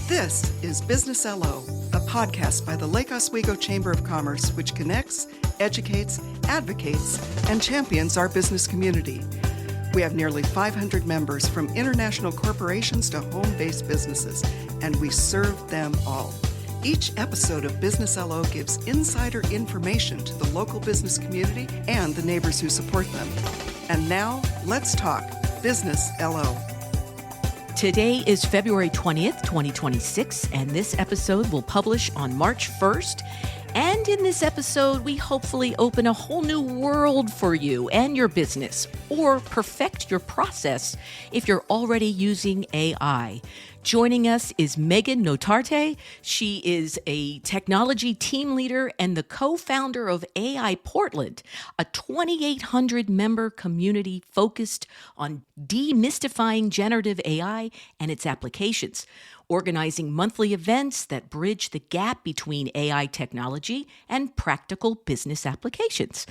This is Business LO, a podcast by the Lake Oswego Chamber of Commerce, which connects, educates, advocates, and champions our business community. We have nearly 500 members from international corporations to home-based businesses, and we serve them all. Each episode of Business LO gives insider information to the local business community and the neighbors who support them. And now, let's talk Business LO. Today is February 20th, 2026, and this episode will publish on March 1st. And in this episode, we hopefully open a whole new world for you and your business, or perfect your process if you're already using AI. Joining us is Megan Notarte. She is a technology team leader and the co-founder of AI Portland, a 2,800-member community focused on demystifying generative AI and its applications, organizing monthly events that bridge the gap between AI technology and practical business applications.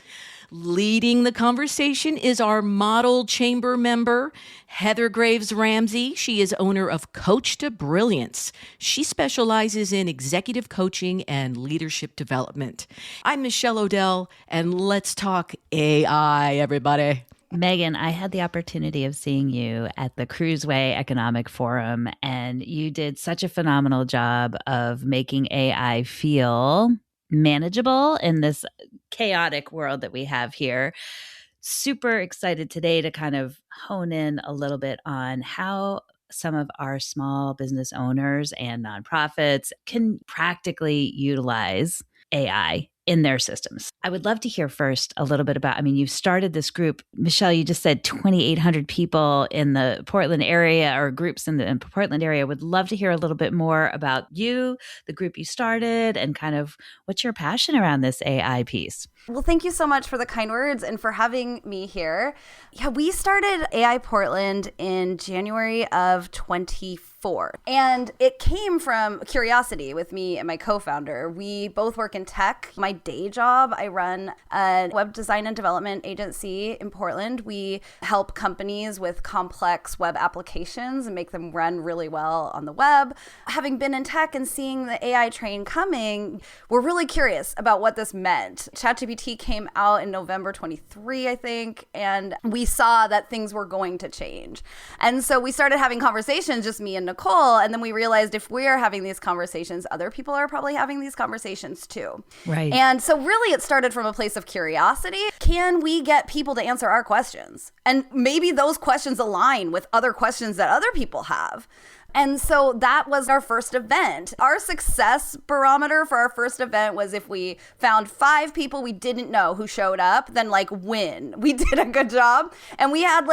Leading the conversation is our model chamber member, Heather Graves Ramsey. She is owner of Coach to Brilliance. She specializes in executive coaching and leadership development. I'm Michelle Odell, and let's talk AI, everybody. Megan, I had the opportunity of seeing you at the Cruiseway Economic Forum, and you did such a phenomenal job of making AI feel manageable in this chaotic world that we have here. Super excited today to kind of hone in a little bit on how some of our small business owners and nonprofits can practically utilize AI in their systems. I would love to hear first a little bit about, you've started this group. Michelle, you just said 2,800 people in the Portland area or groups in the Portland area. Would love to hear a little bit more about you, the group you started, and kind of what's your passion around this AI piece. Well, thank you so much for the kind words and for having me here. Yeah, we started AI Portland in January of 24, and it came from curiosity with me and my co-founder. We both work in tech. My day job, I run a web design and development agency in Portland. We help companies with complex web applications and make them run really well on the web. Having been in tech and seeing the AI train coming, we're really curious about what this meant. ChatGPT came out in November 23, I think, and we saw that things were going to change. And so we started having conversations, just me and Nicole, and then we realized if we're having these conversations, other people are probably having these conversations too. Right. And so really it started from a place of curiosity. Can we get people to answer our questions? And maybe those questions align with other questions that other people have. And so that was our first event. Our success barometer for our first event was if we found 5 people we didn't know who showed up, then win. We did a good job. And we had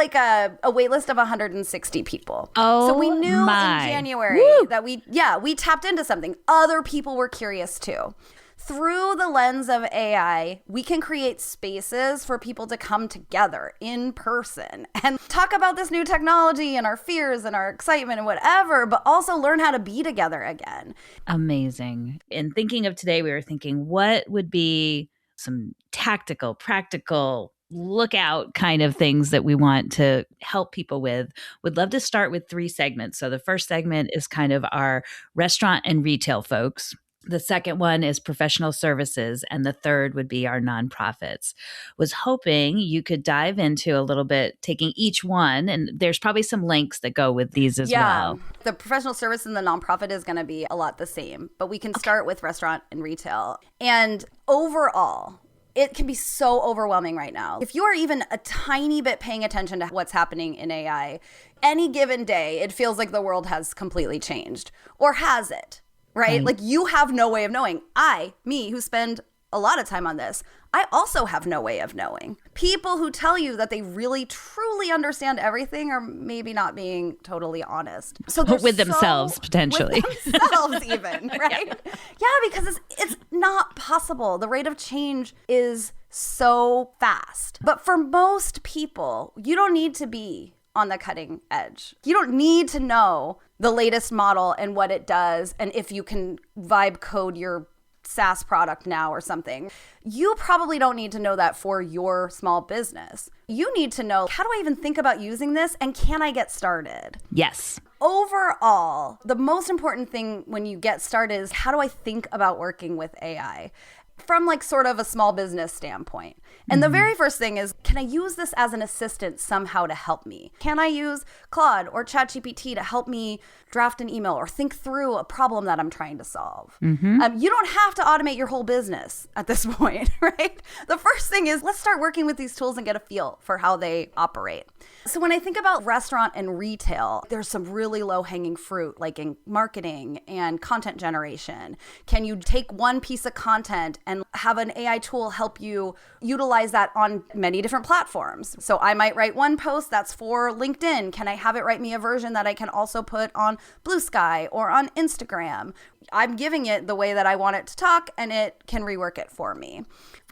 a wait list of 160 people. Oh, so we knew in January that we tapped into something. Other people were curious too. Through the lens of AI, we can create spaces for people to come together in person and talk about this new technology and our fears and our excitement and whatever, but also learn how to be together again. Amazing. In thinking of today, we were thinking what would be some tactical, practical, lookout kind of things that we want to help people with. Would love to start with 3 segments. So the first segment is kind of our restaurant and retail folks. The second one is professional services, and the third would be our nonprofits. Was hoping you could dive into a little bit, taking each one, and there's probably some links that go with these as well. The professional service and the nonprofit is going to be a lot the same, but we can start with restaurant and retail. And overall, it can be so overwhelming right now. If you are even a tiny bit paying attention to what's happening in AI, any given day, it feels like the world has completely changed. Or has it? Right? You have no way of knowing. Me, who spend a lot of time on this, I also have no way of knowing. People who tell you that they really, truly understand everything are maybe not being totally honest. So with themselves, potentially. With themselves even, right? Yeah, because it's not possible. The rate of change is so fast. But for most people, you don't need to be on the cutting edge. You don't need to know the latest model and what it does and if you can vibe code your SaaS product now or something. You probably don't need to know that for your small business. You need to know, how do I even think about using this and can I get started? Yes. overall, the most important thing when you get started is how do I think about working with AI? From like sort of a small business standpoint. And the very first thing is, can I use this as an assistant somehow to help me? Can I use Claude or ChatGPT to help me draft an email or think through a problem that I'm trying to solve? You don't have to automate your whole business at this point, right? The first thing is, let's start working with these tools and get a feel for how they operate. So when I think about restaurant and retail, there's some really low-hanging fruit, like in marketing and content generation. Can you take one piece of content and have an AI tool help you utilize that on many different platforms? So I might write one post that's for LinkedIn. Can I have it write me a version that I can also put on Blue Sky or on Instagram? I'm giving it the way that I want it to talk, and it can rework it for me.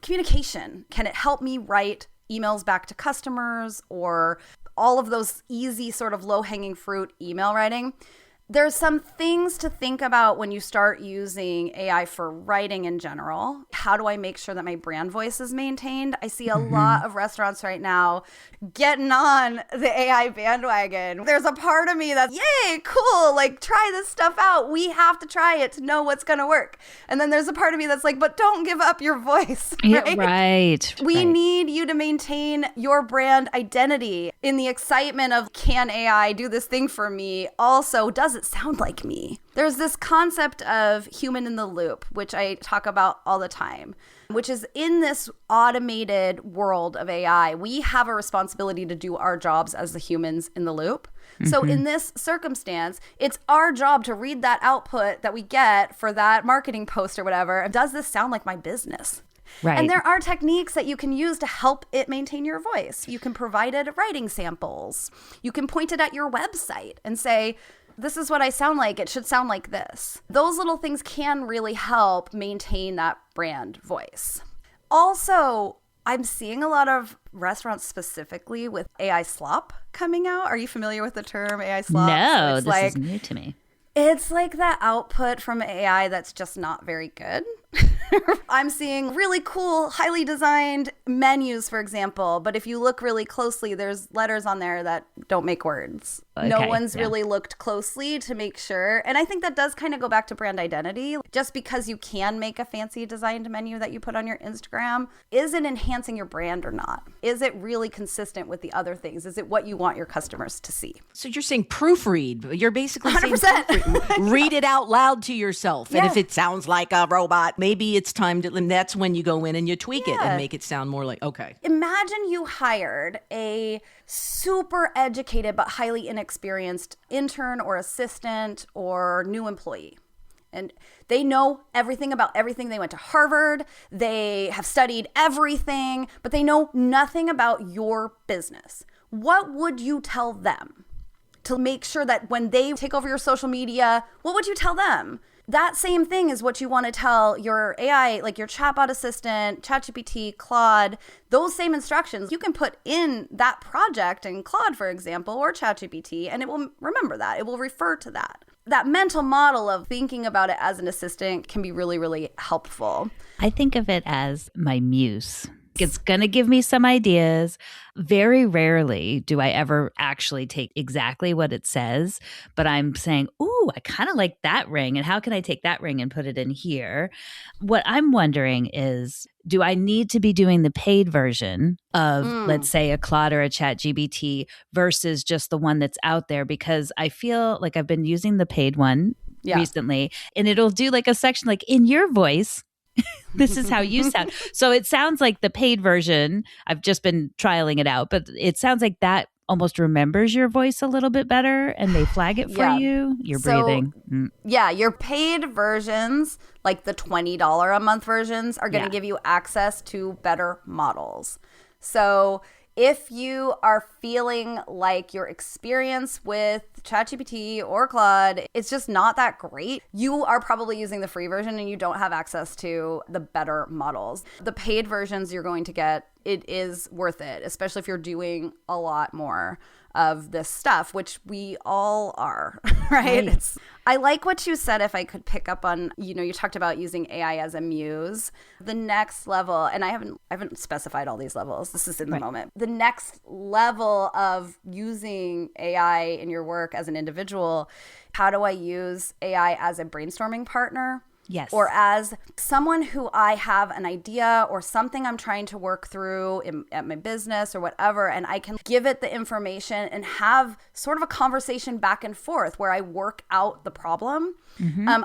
Communication. Can it help me write emails back to customers or all of those easy sort of low-hanging fruit email writing? There's some things to think about when you start using AI for writing in general. How do I make sure that my brand voice is maintained? I see a lot of restaurants right now getting on the AI bandwagon. There's a part of me that's, yay, cool, like try this stuff out. We have to try it to know what's going to work. And then there's a part of me that's like, but don't give up your voice. Right? Yeah, right. We need you to maintain your brand identity in the excitement of, can AI do this thing for me? Also, does it sound like me? There's this concept of human in the loop, which I talk about all the time, which is in this automated world of AI, we have a responsibility to do our jobs as the humans in the loop. So in this circumstance, it's our job to read that output that we get for that marketing post or whatever. Does this sound like my business? Right. And there are techniques that you can use to help it maintain your voice. You can provide it writing samples. You can point it at your website and say, this is what I sound like. It should sound like this. Those little things can really help maintain that brand voice. Also, I'm seeing a lot of restaurants specifically with AI slop coming out. Are you familiar with the term AI slop? No, So this is new to me. it's like the output from AI that's just not very good. I'm seeing really cool, highly designed menus, for example. But if you look really closely, there's letters on there that don't make words. No one's really looked closely to make sure. And I think that does kind of go back to brand identity. Just because you can make a fancy designed menu that you put on your Instagram, is it enhancing your brand or not? Is it really consistent with the other things? Is it what you want your customers to see? So you're saying proofread. You're basically 100%. saying proofread. Read it out loud to yourself. And if it sounds like a robot, maybe it's time to, and that's when you go in and you tweak it and make it sound more like, okay. Imagine you hired a super educated but highly inexperienced intern or assistant or new employee. And they know everything about everything. They went to Harvard. They have studied everything, but they know nothing about your business. What would you tell them to make sure that when they take over your social media, what would you tell them? That same thing is what you want to tell your AI, like your chatbot assistant, ChatGPT, Claude. Those same instructions you can put in that project in Claude, for example, or ChatGPT, and it will remember that. It will refer to that. That mental model of thinking about it as an assistant can be really, really helpful. I think of it as my muse. It's going to give me some ideas. Very rarely do I ever actually take exactly what it says, but I'm saying, ooh, I kind of like that ring. And how can I take that ring and put it in here? What I'm wondering is, do I need to be doing the paid version of, let's say, a Claude or a ChatGPT versus just the one that's out there? Because I feel like I've been using the paid one recently, and it'll do like a section like, in your voice, this is how you sound. So it sounds like the paid version. I've just been trialing it out, but it sounds like that almost remembers your voice a little bit better, and they flag it for you. You're breathing. Yeah, your paid versions, like the $20 a month versions, are going to give you access to better models. So if you are feeling like your experience with ChatGPT or Claude, it's just not that great, you are probably using the free version and you don't have access to the better models. The paid versions you're going to get, it is worth it, especially if you're doing a lot more of this stuff, which we all are, right? I like what you said, if I could pick up on, you talked about using AI as a muse. The next level, and I haven't specified all these levels. This is in the moment. The next level of using AI in your work as an individual, how do I use AI as a brainstorming partner? Yes. Or as someone who I have an idea or something I'm trying to work through at my business or whatever, and I can give it the information and have sort of a conversation back and forth where I work out the problem.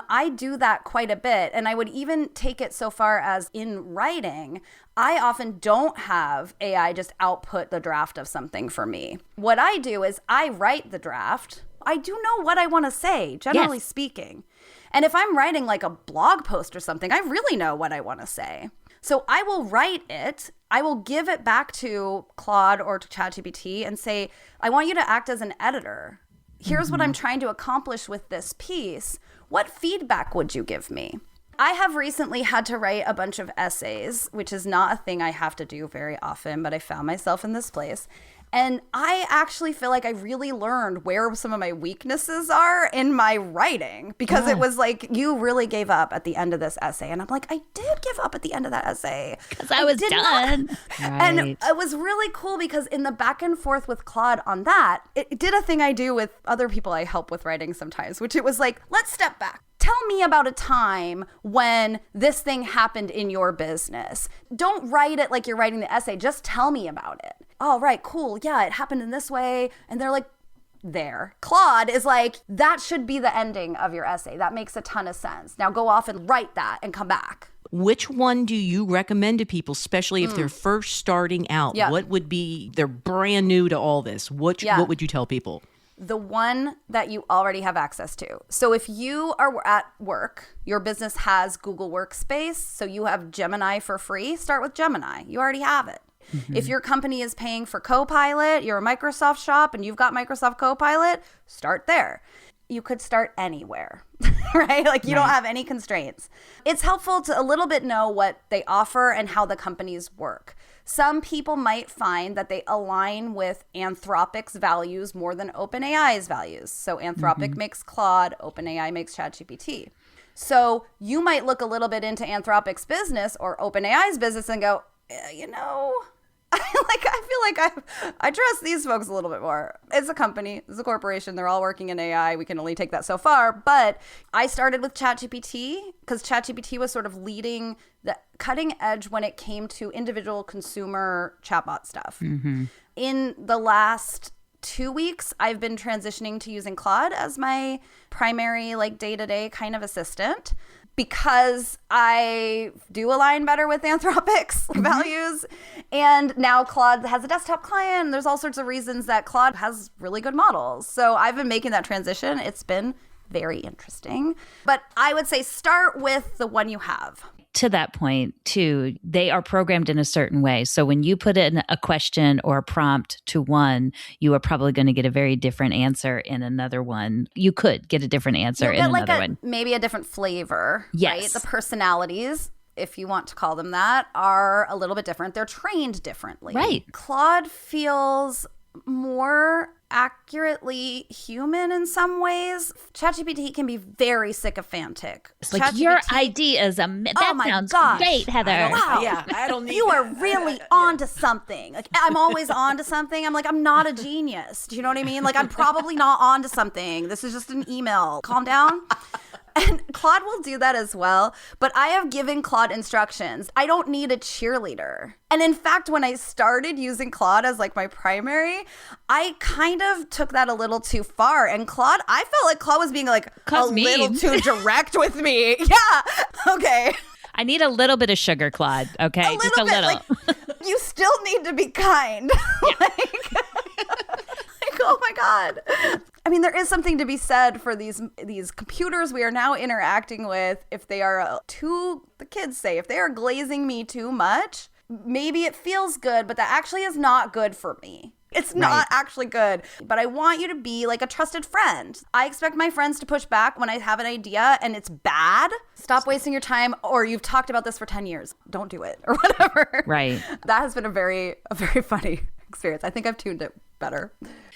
I do that quite a bit. And I would even take it so far as in writing, I often don't have AI just output the draft of something for me. What I do is I write the draft. I do know what I want to say, generally speaking. And if I'm writing like a blog post or something, I really know what I want to say. So I will write it. I will give it back to Claude or to ChatGPT and say, I want you to act as an editor. Here's what I'm trying to accomplish with this piece. What feedback would you give me? I have recently had to write a bunch of essays, which is not a thing I have to do very often, but I found myself in this place. And I actually feel like I really learned where some of my weaknesses are in my writing, because it was like, you really gave up at the end of this essay. And I'm like, I did give up at the end of that essay. Because I was done. And it was really cool because in the back and forth with Claude on that, it did a thing I do with other people I help with writing sometimes, which it was like, let's step back. Tell me about a time when this thing happened in your business. Don't write it like you're writing the essay. Just tell me about it. Oh, right, cool. Yeah, it happened in this way. And they're like, there. Claude is like, that should be the ending of your essay. That makes a ton of sense. Now go off and write that and come back. Which one do you recommend to people, especially if they're first starting out? Yeah. What would be, they're brand new to all this. What would you tell people? The one that you already have access to. So if you are at work, your business has Google Workspace, so you have Gemini for free, start with Gemini. You already have it. If your company is paying for Copilot, you're a Microsoft shop and you've got Microsoft Copilot, start there. You could start anywhere, right? Like you don't have any constraints. It's helpful to a little bit know what they offer and how the companies work. Some people might find that they align with Anthropic's values more than OpenAI's values. So Anthropic makes Claude, OpenAI makes ChatGPT. So you might look a little bit into Anthropic's business or OpenAI's business and go, I feel like I trust these folks a little bit more. It's a company, it's a corporation, they're all working in AI. We can only take that so far. But I started with ChatGPT because ChatGPT was sort of leading the cutting edge when it came to individual consumer chatbot stuff. In the last 2 weeks, I've been transitioning to using Claude as my primary like day-to-day kind of assistant, because I do align better with Anthropic's values. And now Claude has a desktop client. And there's all sorts of reasons that Claude has really good models. So I've been making that transition. It's been very interesting. But I would say start with the one you have. To that point, too, they are programmed in a certain way. So when you put in a question or a prompt to one, you are probably going to get a very different answer in another one. You could get a different answer in another one. Maybe a different flavor. Yes. Right? The personalities, if you want to call them that, are a little bit different. They're trained differently. Right. Claude feels more accurately human in some ways. ChatGPT can be very sycophantic. It's like your idea is that sounds great, Heather. Wow. Yeah, I don't need You that. are really on to something. Like I'm always on to something. I'm like, I'm not a genius. Do you know what I mean? Like I'm probably not on to something. This is just an email. Calm down. And Claude will do that as well. But I have given Claude instructions. I don't need a cheerleader. And in fact, when I started using Claude as like my primary, I kind of took that a little too far. And Claude, I felt like Claude was being like little too direct with me. Yeah. Okay. I need a little bit of sugar, Claude. Okay. Just a little. Like, you still need to be kind. Oh my God. I mean, there is something to be said for these computers we are now interacting with. If they are the kids say, if they are glazing me too much, maybe it feels good, but that actually is not good for me. It's not actually good. But I want you to be like a trusted friend. I expect my friends to push back when I have an idea and it's bad. Stop wasting your time, or you've talked about this for 10 years. Don't do it, or whatever. Right. That has been a very funny experience. I think I've tuned it better.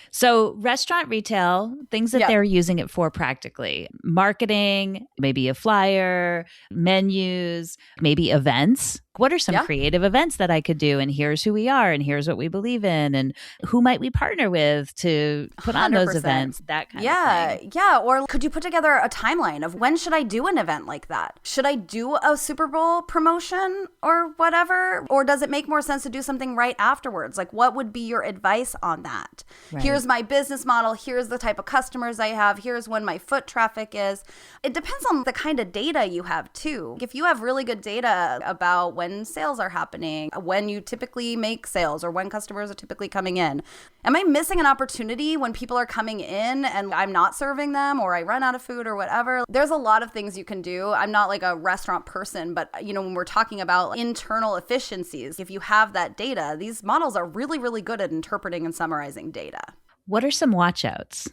So restaurant retail, things that Yeah. they're using it for practically. Marketing, maybe a flyer, menus, maybe events. What are some Yeah. creative events that I could do? And here's who we are and here's what we believe in. And who might we partner with to put on those 100%. events? That kind of thing. Yeah. Or could you put together a timeline of when should I do an event like that? Should I do a Super Bowl promotion or whatever? Or does it make more sense to do something right afterwards? Like, what would be your advice on that? Right. Here's my business model. Here's the type of customers I have. Here's when my foot traffic is. It depends on the kind of data you have too. If you have really good data about when sales are happening, when you typically make sales, or when customers are typically coming in, am I missing an opportunity when people are coming in and I'm not serving them, or I run out of food or whatever? There's a lot of things you can do. I'm not like a restaurant person, but when we're talking about internal efficiencies, if you have that data, these models are really, really good at interpreting and summarizing data. What are some watchouts?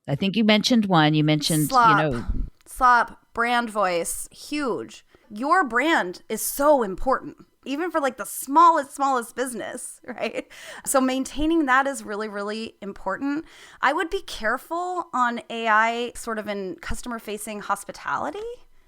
I think you mentioned one. You mentioned, Slop, brand voice, huge. Your brand is so important, even for like the smallest business, right? So maintaining that is really, really important. I would be careful on AI sort of in customer-facing hospitality.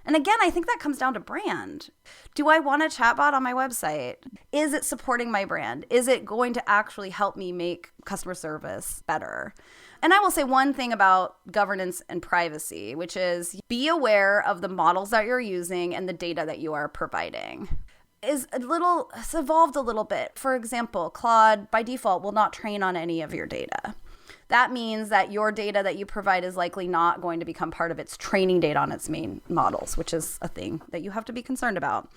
And again, I think that comes down to brand. Do I want a chatbot on my website? Is it supporting my brand? Is it going to actually help me make customer service better? And I will say one thing about governance and privacy, which is be aware of the models that you're using and the data that you are providing. It's evolved a little bit. For example, Claude by default will not train on any of your data. That means that your data that you provide is likely not going to become part of its training data on its main models, which is a thing that you have to be concerned about.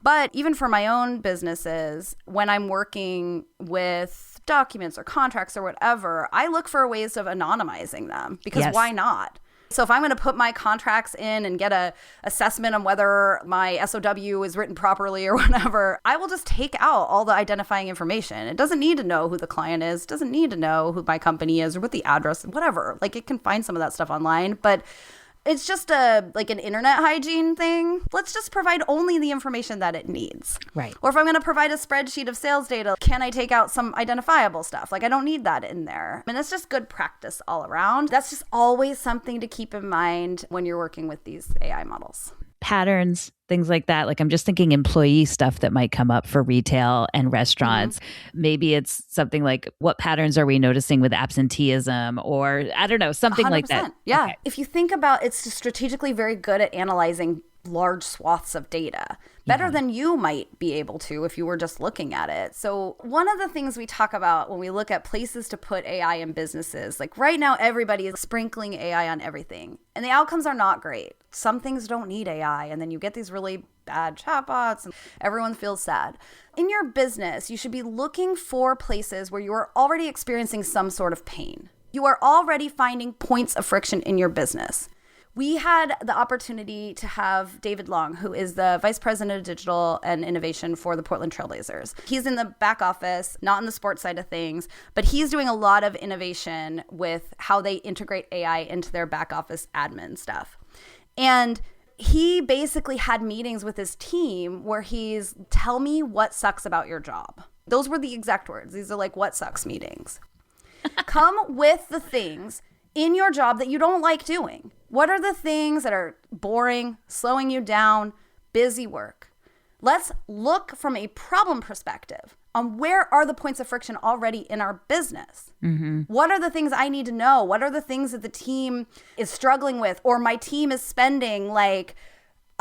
But even for my own businesses, when I'm working with documents or contracts or whatever, I look for ways of anonymizing them, because why not? So if I'm going to put my contracts in and get a assessment on whether my SOW is written properly or whatever, I will just take out all the identifying information. It doesn't need to know who the client is. It doesn't need to know who my company is or what the address, whatever. Like, it can find some of that stuff online, but it's just an internet hygiene thing. Let's just provide only the information that it needs. Right. Or if I'm going to provide a spreadsheet of sales data, can I take out some identifiable stuff? Like, I don't need that in there. And it's just good practice all around. That's just always something to keep in mind when you're working with these AI models. Patterns, things like that. Like, I'm just thinking employee stuff that might come up for retail and restaurants. Mm-hmm. Maybe it's something like, what patterns are we noticing with absenteeism? Or I don't know, something 100%. Like that. Yeah. Okay. If you think about, it's strategically very good at analyzing large swaths of data, better than you might be able to if you were just looking at it. So one of the things we talk about when we look at places to put AI in businesses, like right now, everybody is sprinkling AI on everything, and the outcomes are not great. Some things don't need AI, and then you get these really bad chatbots and everyone feels sad. In your business, you should be looking for places where you are already experiencing some sort of pain. You are already finding points of friction in your business. We had the opportunity to have David Long, who is the Vice President of Digital and Innovation for the Portland Trailblazers. He's in the back office, not in the sports side of things, but he's doing a lot of innovation with how they integrate AI into their back office admin stuff. And he basically had meetings with his team where he's, tell me what sucks about your job. Those were the exact words. These are like what sucks meetings. Come with the things in your job that you don't like doing. What are the things that are boring, slowing you down, busy work? Let's look from a problem perspective on where are the points of friction already in our business. Mm-hmm. What are the things I need to know? What are the things that the team is struggling with, or my team is spending like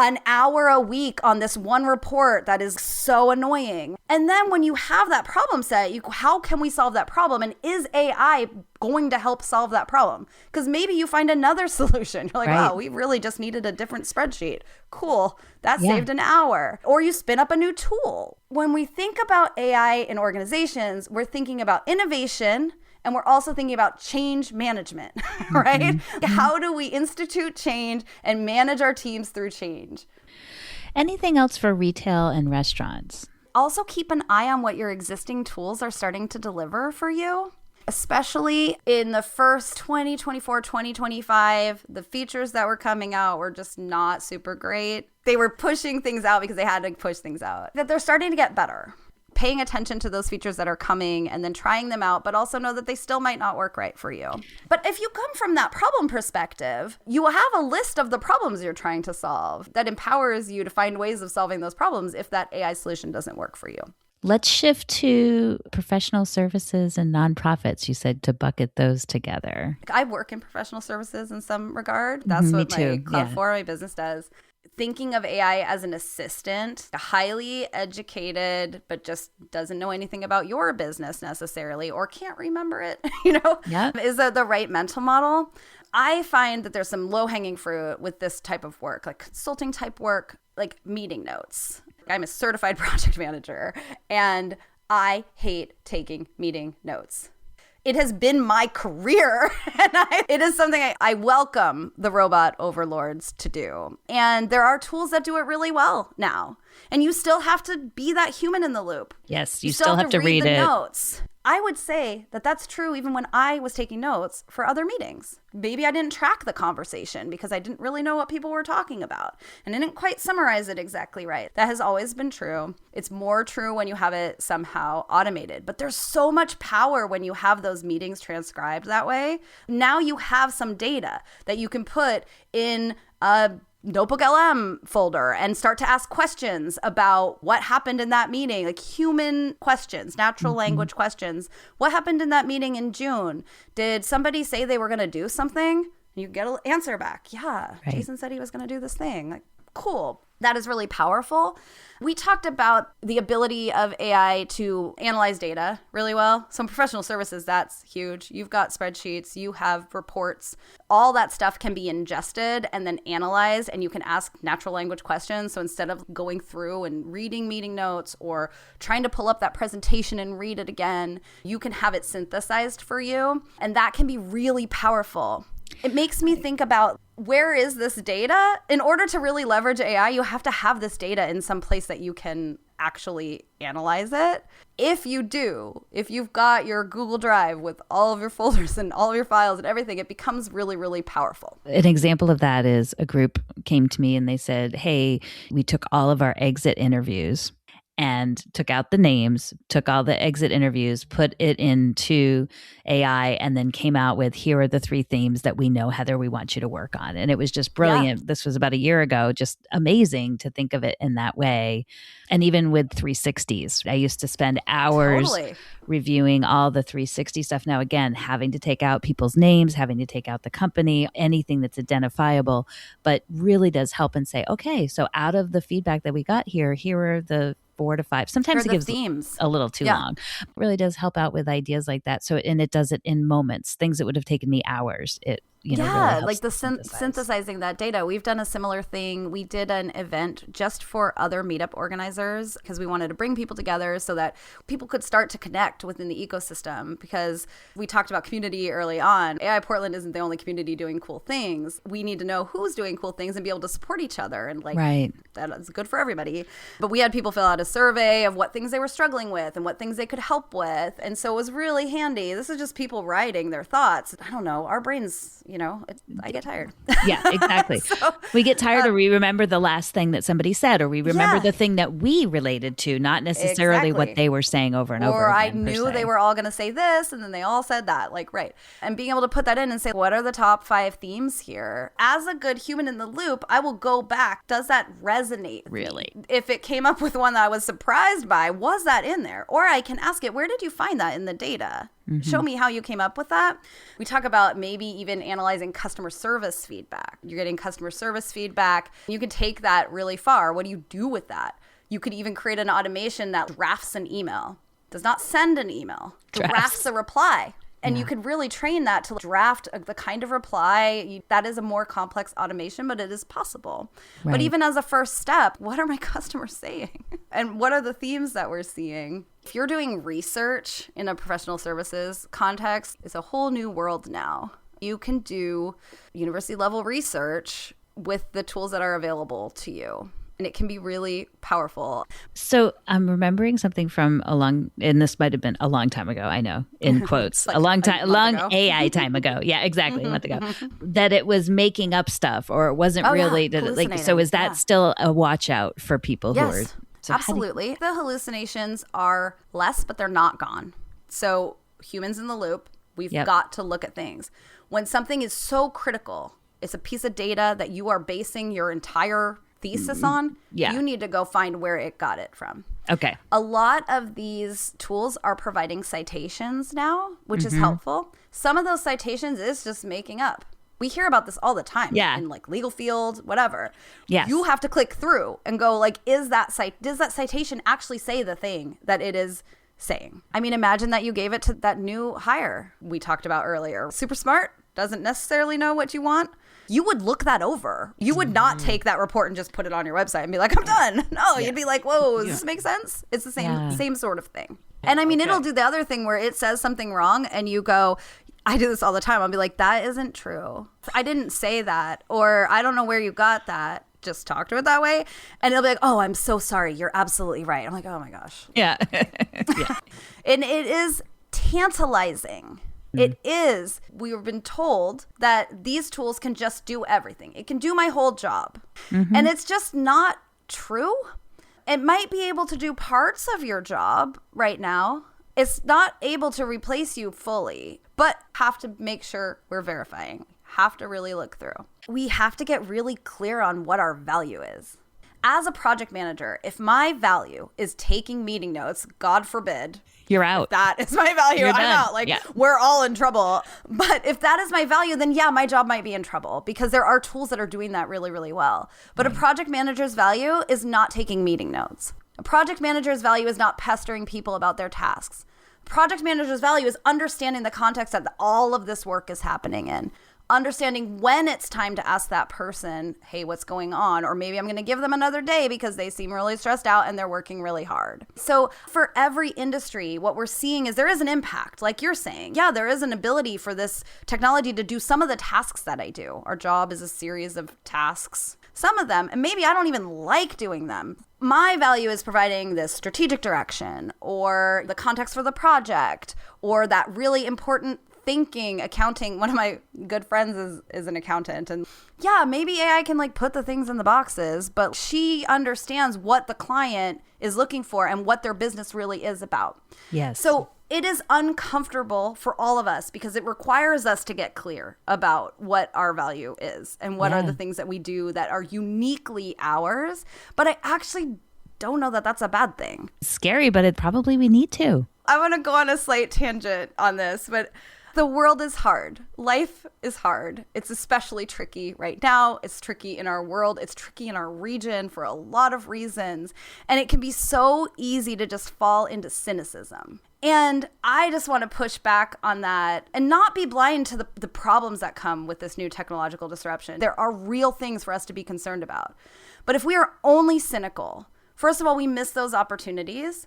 an hour a week on this one report that is so annoying? And then when you have that problem set, how can we solve that problem? And is AI going to help solve that problem? Because maybe you find another solution. You're like, wow, we really just needed a different spreadsheet. Cool. That saved an hour. Or you spin up a new tool. When we think about AI in organizations, we're thinking about innovation, and we're also thinking about change management, right? Mm-hmm. How do we institute change and manage our teams through change? Anything else for retail and restaurants? Also keep an eye on what your existing tools are starting to deliver for you. Especially in the first 2024, 2025, the features that were coming out were just not super great. They were pushing things out because they had to push things out. That they're starting to get better. paying attention to those features that are coming and then trying them out, but also know that they still might not work right for you. But if you come from that problem perspective, you will have a list of the problems you're trying to solve that empowers you to find ways of solving those problems if that AI solution doesn't work for you. Let's shift to professional services and nonprofits. You said to bucket those together. I work in professional services in some regard. That's what my platform, my business does. Thinking of AI as an assistant, highly educated, but just doesn't know anything about your business necessarily or can't remember it, is that the right mental model? I find that there's some low-hanging fruit with this type of work, like consulting type work, like meeting notes. I'm a certified project manager, and I hate taking meeting notes. It has been my career, and it is something I welcome the robot overlords to do. And there are tools that do it really well now. And you still have to be that human in the loop. Yes, you still have to read the it. Notes. I would say that that's true even when I was taking notes for other meetings. Maybe I didn't track the conversation because I didn't really know what people were talking about and I didn't quite summarize it exactly right. That has always been true. It's more true when you have it somehow automated. But there's so much power when you have those meetings transcribed that way. Now you have some data that you can put in a Notebook LM folder and start to ask questions about what happened in that meeting, like human questions, natural language questions. What happened in that meeting in June? Did somebody say they were going to do something? And you get an answer back. Yeah, right. Jason said he was going to do this thing. Like, cool. That is really powerful. We talked about the ability of AI to analyze data really well. So in professional services, that's huge. You've got spreadsheets, you have reports. All that stuff can be ingested and then analyzed, and you can ask natural language questions. So instead of going through and reading meeting notes or trying to pull up that presentation and read it again, you can have it synthesized for you. And that can be really powerful. It makes me think about, where is this data? In order to really leverage AI, you have to have this data in some place that you can actually analyze it. If you do, if you've got your Google Drive with all of your folders and all of your files and everything, it becomes really, really powerful. An example of that is a group came to me and they said, hey, we took all of our exit interviews and took out the names, took all the exit interviews, put it into AI, and then came out with, here are the 3 themes that we know, Heather, we want you to work on. And it was just brilliant. Yeah. This was about a year ago, just amazing to think of it in that way. And even with 360s, I used to spend hours reviewing all the 360 stuff. Now, again, having to take out people's names, having to take out the company, anything that's identifiable, but really does help and say, okay, so out of the feedback that we got here are the 4 to 5. Sometimes it gives themes a little too long. It really does help out with ideas like that. So, and it does it in moments, things that would have taken me hours. It really like the synthesizing that data. We've done a similar thing. We did an event just for other meetup organizers because we wanted to bring people together so that people could start to connect within the ecosystem, because we talked about community early on. AI Portland isn't the only community doing cool things. We need to know who's doing cool things and be able to support each other, and that is good for everybody. But we had people fill out a survey of what things they were struggling with and what things they could help with. And so it was really handy. This is just people writing their thoughts. I don't know. Our brains, I get tired. Yeah, exactly. We get tired, or we remember the last thing that somebody said, or we remember the thing that we related to, not necessarily what they were saying over and over again. Or I knew they were all going to say this, and then they all said that. And being able to put that in and say, what are the top 5 themes here? As a good human in the loop, I will go back. Does that resonate? Really? If it came up with one that I was surprised by, was that in there? Or I can ask it, where did you find that in the data? Show me how you came up with that. We talk about maybe even analyzing customer service feedback. You're getting customer service feedback. You can take that really far. What do you do with that? You could even create an automation that drafts an email, does not send an email, drafts a reply. And you could really train that to draft the kind of reply. That is a more complex automation, but it is possible. Right. But even as a first step, what are my customers saying? And what are the themes that we're seeing? If you're doing research in a professional services context, it's a whole new world now. You can do university level research with the tools that are available to you. And it can be really powerful. So I'm remembering something from and this might have been a long time ago, I know, in quotes, a long AI time ago. Yeah, exactly, a month ago. That it was making up stuff, or it wasn't really, so is that still a watch out for people who are So absolutely. The hallucinations are less, but they're not gone. So humans in the loop, we've got to look at things. When something is so critical, it's a piece of data that you are basing your entire thesis on, you need to go find where it got it from. Okay. A lot of these tools are providing citations now, which is helpful. Some of those citations is just making up. We hear about this all the time in like legal field, whatever. Yes. You have to click through and go like, does that citation actually say the thing that it is saying? I mean, imagine that you gave it to that new hire we talked about earlier. Super smart, doesn't necessarily know what you want. You would look that over. You would not take that report and just put it on your website and be like, I'm done. No, you'd be like, whoa, does this make sense? It's the same sort of thing. And I mean, it'll do the other thing where it says something wrong and you go, I do this all the time. I'll be like, that isn't true. I didn't say that. Or I don't know where you got that. Just talk to it that way. And it'll be like, oh, I'm so sorry. You're absolutely right. I'm like, oh my gosh. Yeah. And it is tantalizing. It is. We've been told that these tools can just do everything. It can do my whole job. And it's just not true. It might be able to do parts of your job right now. It's not able to replace you fully, but have to make sure we're verifying. Have to really look through. We have to get really clear on what our value is. As a project manager, if my value is taking meeting notes, God forbid, you're out. That is my value. I'm out. Like, we're all in trouble. But if that is my value, then my job might be in trouble because there are tools that are doing that really, really well. But a project manager's value is not taking meeting notes. A project manager's value is not pestering people about their tasks. Project manager's value is understanding the context that all of this work is happening in. Understanding when it's time to ask that person, hey, what's going on? Or maybe I'm going to give them another day because they seem really stressed out and they're working really hard. So for every industry, what we're seeing is there is an impact. Like you're saying, there is an ability for this technology to do some of the tasks that I do. Our job is a series of tasks. Some of them, and maybe I don't even like doing them. My value is providing this strategic direction or the context for the project or that really important thinking, accounting. One of my good friends is an accountant, and maybe AI can like put the things in the boxes, but she understands what the client is looking for and what their business really is about. Yes. So it is uncomfortable for all of us because it requires us to get clear about what our value is and what are the things that we do that are uniquely ours. But I actually don't know that that's a bad thing. Scary, but probably we need to. I want to go on a slight tangent on this, but the world is hard. Life is hard. It's especially tricky right now. It's tricky in our world. It's tricky in our region for a lot of reasons. And it can be so easy to just fall into cynicism. And I just want to push back on that and not be blind to the problems that come with this new technological disruption. There are real things for us to be concerned about. But if we are only cynical, first of all, we miss those opportunities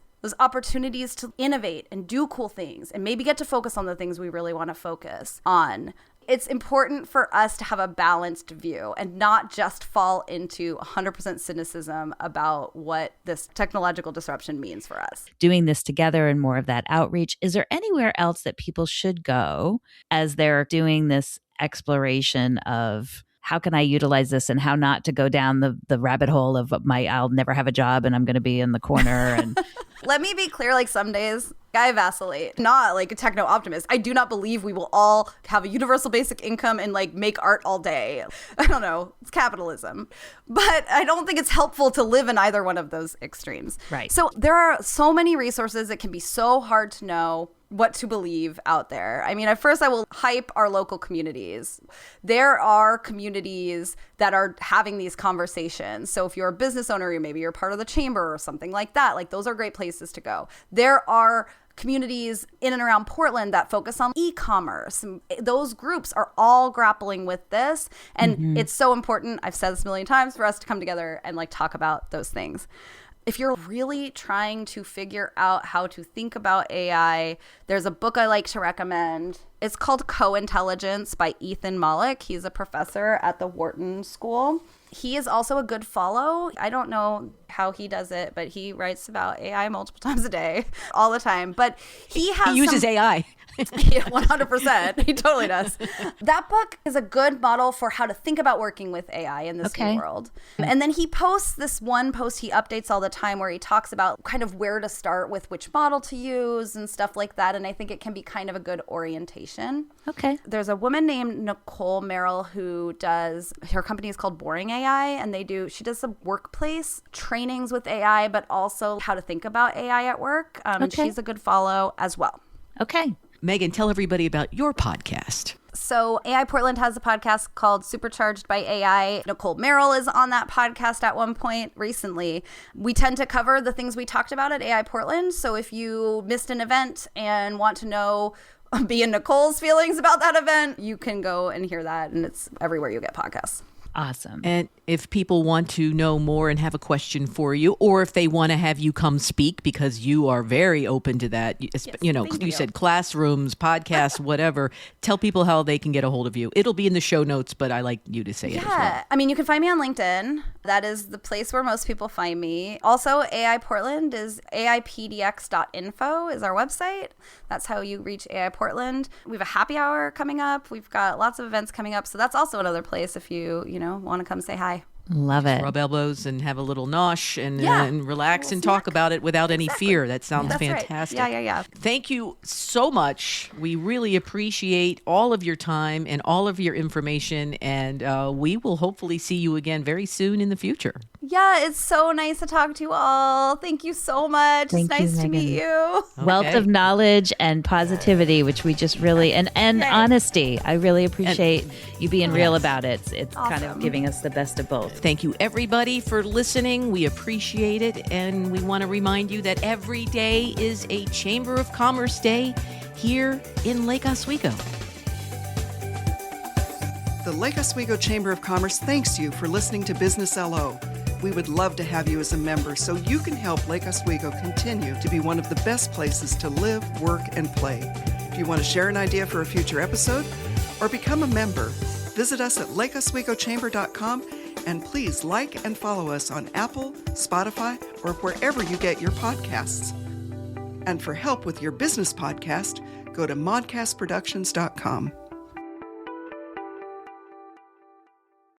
to innovate and do cool things and maybe get to focus on the things we really want to focus on. It's important for us to have a balanced view and not just fall into 100% cynicism about what this technological disruption means for us. Doing this together and more of that outreach, is there anywhere else that people should go as they're doing this exploration of how can I utilize this and how not to go down the rabbit hole of I'll never have a job and I'm going to be in the corner and Let me be clear, like some days I vacillate, not like a techno optimist. I do not believe we will all have a universal basic income and like make art all day. I don't know. It's capitalism. But I don't think it's helpful to live in either one of those extremes. Right. So there are so many resources. It can be so hard to know what to believe out there. I mean, at first I will hype our local communities. There are communities that are having these conversations. So if you're a business owner, maybe you're part of the chamber or something like that, like those are great places to go. There are communities in and around Portland that focus on e-commerce. Those groups are all grappling with this. And it's so important, I've said this a million times, for us to come together and like talk about those things. If you're really trying to figure out how to think about AI, there's a book I like to recommend. It's called Co-Intelligence by Ethan Mollick. He's a professor at the Wharton School. He is also a good follow. I don't know how he does it, but he writes about AI multiple times a day, all the time. But he uses AI. Yeah, 100%. He totally does. That book is a good model for how to think about working with AI in this new world. And then he posts this one post he updates all the time where he talks about kind of where to start with which model to use and stuff like that. And I think it can be kind of a good orientation. Okay. There's a woman named Nicole Merrill who does, her company is called Boring AI, and she does some workplace trainings with AI, but also how to think about AI at work. She's a good follow as well. Okay. Megan, tell everybody about your podcast. So AI Portland has a podcast called Supercharged by AI. Nicole Merrill is on that podcast at one point recently. We tend to cover the things we talked about at AI Portland. So if you missed an event and want to know me and Nicole's feelings about that event, you can go and hear that. And it's everywhere you get podcasts. Awesome. And if people want to know more and have a question for you, or if they want to have you come speak, because you are very open to that, you said classrooms, podcasts, whatever, tell people how they can get a hold of you. It'll be in the show notes, but I like you to say it as well. Yeah. I mean, you can find me on LinkedIn. That is the place where most people find me. Also, AI Portland is aipdx.info is our website. That's how you reach AI Portland. We have a happy hour coming up. We've got lots of events coming up. So that's also another place if you want to come say hi. Love it. Rub elbows and have a little nosh and relax and talk about it without any fear. That sounds fantastic. Right. Yeah. Thank you so much. We really appreciate all of your time and all of your information. And we will hopefully see you again very soon in the future. Yeah, it's so nice to talk to you all. Thank you so much. It's nice to meet you. Okay. Wealth of knowledge and positivity, which we just really, and honesty. I really appreciate you being real about it. It's awesome. Kind of giving us the best of both. Thank you, everybody, for listening. We appreciate it. And we want to remind you that every day is a Chamber of Commerce Day here in Lake Oswego. The Lake Oswego Chamber of Commerce thanks you for listening to Business LO. We would love to have you as a member so you can help Lake Oswego continue to be one of the best places to live, work, and play. If you want to share an idea for a future episode or become a member, visit us at lakeoswegochamber.com, and please like and follow us on Apple, Spotify, or wherever you get your podcasts. And for help with your business podcast, go to modcastproductions.com.